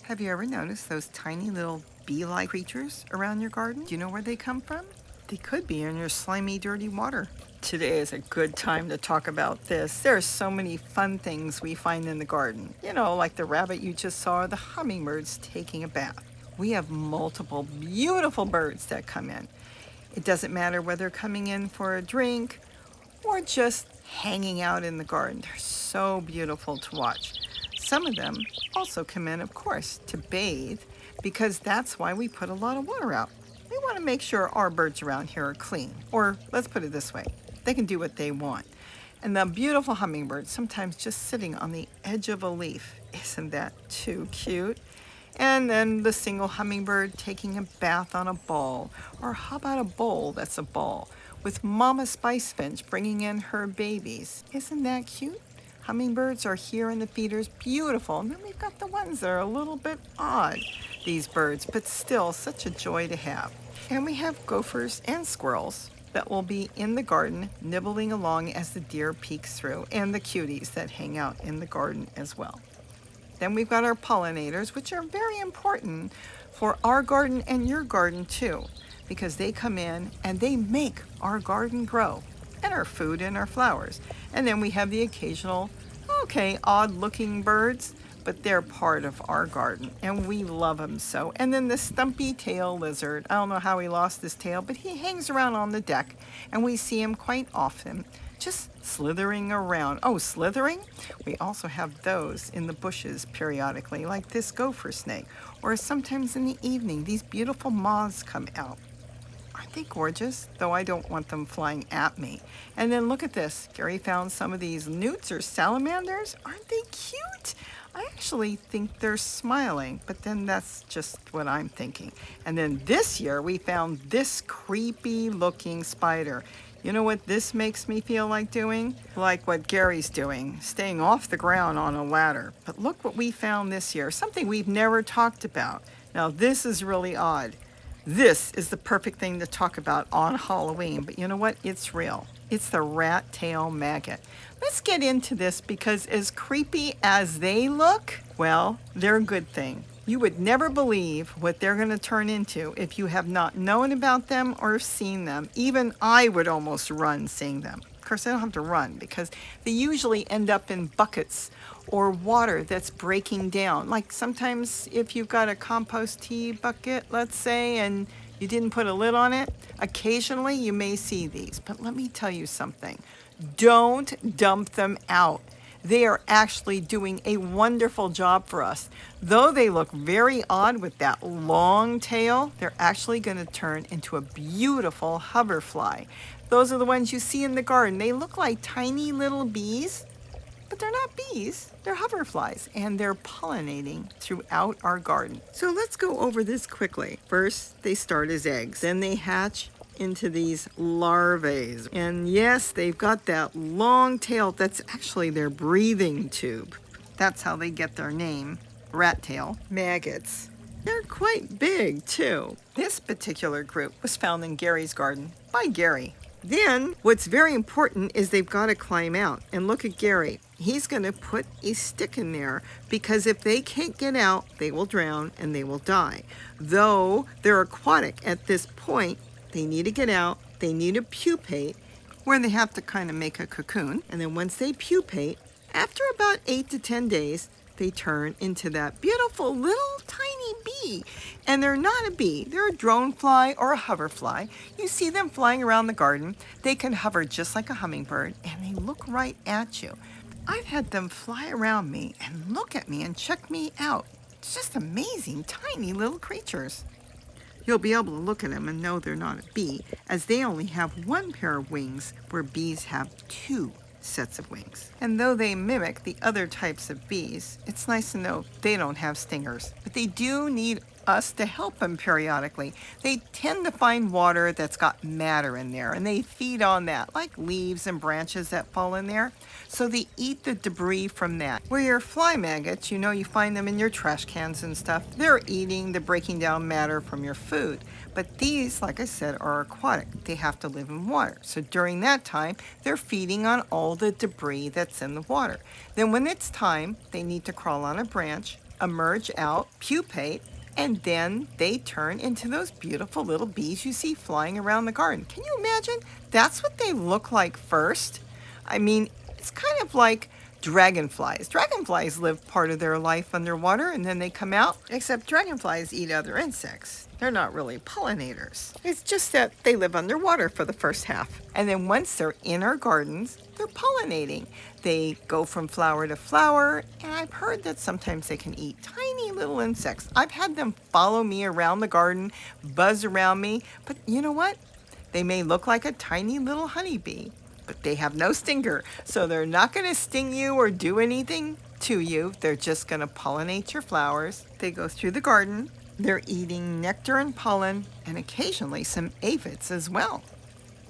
Have you ever noticed those tiny little bee-like creatures around your garden? Do you know where they come from? They could be in your slimy, dirty water. Today is a good time to talk about this. There are so many fun things we find in the garden. You know, like the rabbit you just saw, or the hummingbirds taking a bath. We have multiple beautiful birds that come in. It doesn't matter whether they're coming in for a drink or just hanging out in the garden. They're so beautiful to watch. Some of them also come in, of course, to bathe, because that's why we put a lot of water out. We want to make sure our birds around here are clean. Or let's put it this way, they can do what they want. And the beautiful hummingbird sometimes just sitting on the edge of a leaf. Isn't that too cute? And then the single hummingbird taking a bath on a ball. Or how about a bowl that's a ball, with Mama Spicefinch bringing in her babies. Isn't that cute? Hummingbirds are here in the feeders, beautiful. And then we've got the ones that are a little bit odd, these birds, but still such a joy to have. And we have gophers and squirrels that will be in the garden nibbling along as the deer peeks through, and the cuties that hang out in the garden as well. Then we've got our pollinators, which are very important for our garden and your garden too, because they come in and they make our garden grow, and our food and our flowers. And then we have the occasional, odd looking birds, but they're part of our garden and we love them so. And then the stumpy tail lizard, I don't know how he lost his tail, but he hangs around on the deck and we see him quite often, just slithering around. Oh, slithering? We also have those in the bushes periodically, like this gopher snake, or sometimes in the evening, these beautiful moths come out. Aren't they gorgeous? Though I don't want them flying at me. And then look at this. Gary found some of these newts or salamanders. Aren't they cute? I actually think they're smiling, but then that's just what I'm thinking. And then this year we found this creepy looking spider. You know what this makes me feel like doing? Like what Gary's doing, staying off the ground on a ladder. But look what we found this year, something we've never talked about. Now this is really odd. This is the perfect thing to talk about on Halloween, but you know what? It's real. It's the rat tail maggot. Let's get into this because as creepy as they look, well, they're a good thing. You would never believe what they're going to turn into if you have not known about them or seen them. Even I would almost run seeing them. Of course, I don't have to run because they usually end up in buckets or water that's breaking down. Like sometimes if you've got a compost tea bucket, let's say, and you didn't put a lid on it, occasionally you may see these. But let me tell you something. Don't dump them out. They are actually doing a wonderful job for us. Though they look very odd with that long tail, they're actually going to turn into a beautiful hoverfly. Those are the ones you see in the garden. They look like tiny little bees, but they're not bees. They're hoverflies, and they're pollinating throughout our garden. So let's go over this quickly. First, they start as eggs. Then they hatch into these larvae. And yes, they've got that long tail. That's actually their breathing tube. That's how they get their name, rat tail maggots. They're quite big too. This particular group was found in Gary's garden by Gary. Then what's very important is they've got to climb out. And look at Gary. He's going to put a stick in there because if they can't get out, they will drown and they will die. Though they're aquatic at this point, they need to get out, they need to pupate, where they have to kind of make a cocoon. And then once they pupate, after about 8 to 10 days, they turn into that beautiful little tiny bee. And they're not a bee, they're a dronefly or a hoverfly. You see them flying around the garden. They can hover just like a hummingbird, and they look right at you. I've had them fly around me and look at me and check me out. It's just amazing, tiny little creatures. You'll be able to look at them and know they're not a bee, as they only have one pair of wings where bees have two sets of wings. And though they mimic the other types of bees, it's nice to know they don't have stingers. But they do need us to help them periodically. They tend to find water that's got matter in there, and they feed on that, like leaves and branches that fall in there. So they eat the debris from that. Where your fly maggots, you know, you find them in your trash cans and stuff, they're eating the breaking down matter from your food. But these, like I said, are aquatic. They have to live in water. So during that time, they're feeding on all the debris that's in the water. Then when it's time, they need to crawl on a branch emerge out, pupate, and then they turn into those beautiful little bees you see flying around the garden. Can you imagine? That's what they look like first. I mean, it's kind of like dragonflies. Dragonflies live part of their life underwater and then they come out, except dragonflies eat other insects. They're not really pollinators. It's just that they live underwater for the first half. And then once they're in our gardens, they're pollinating. They go from flower to flower, and I've heard that sometimes they can eat tiny little insects. I've had them follow me around the garden, buzz around me, but you know what? They may look like a tiny little honeybee, but they have no stinger, so they're not going to sting you or do anything to you. They're just going to pollinate your flowers. They go through the garden. They're eating nectar and pollen, and occasionally some aphids as well.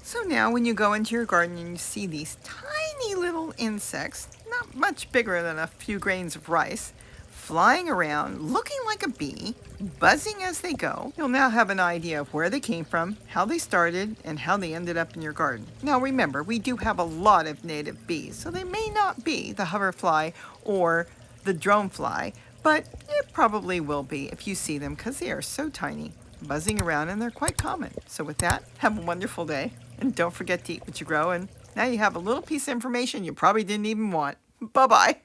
So now when you go into your garden and you see these tiny little insects, not much bigger than a few grains of rice, flying around, looking like a bee, buzzing as they go, you'll now have an idea of where they came from, how they started, and how they ended up in your garden. Now remember, we do have a lot of native bees, so they may not be the hoverfly or the dronefly, but it probably will be if you see them because they are so tiny, buzzing around, and they're quite common. So with that, have a wonderful day, and don't forget to eat what you grow, and now you have a little piece of information you probably didn't even want. Bye-bye.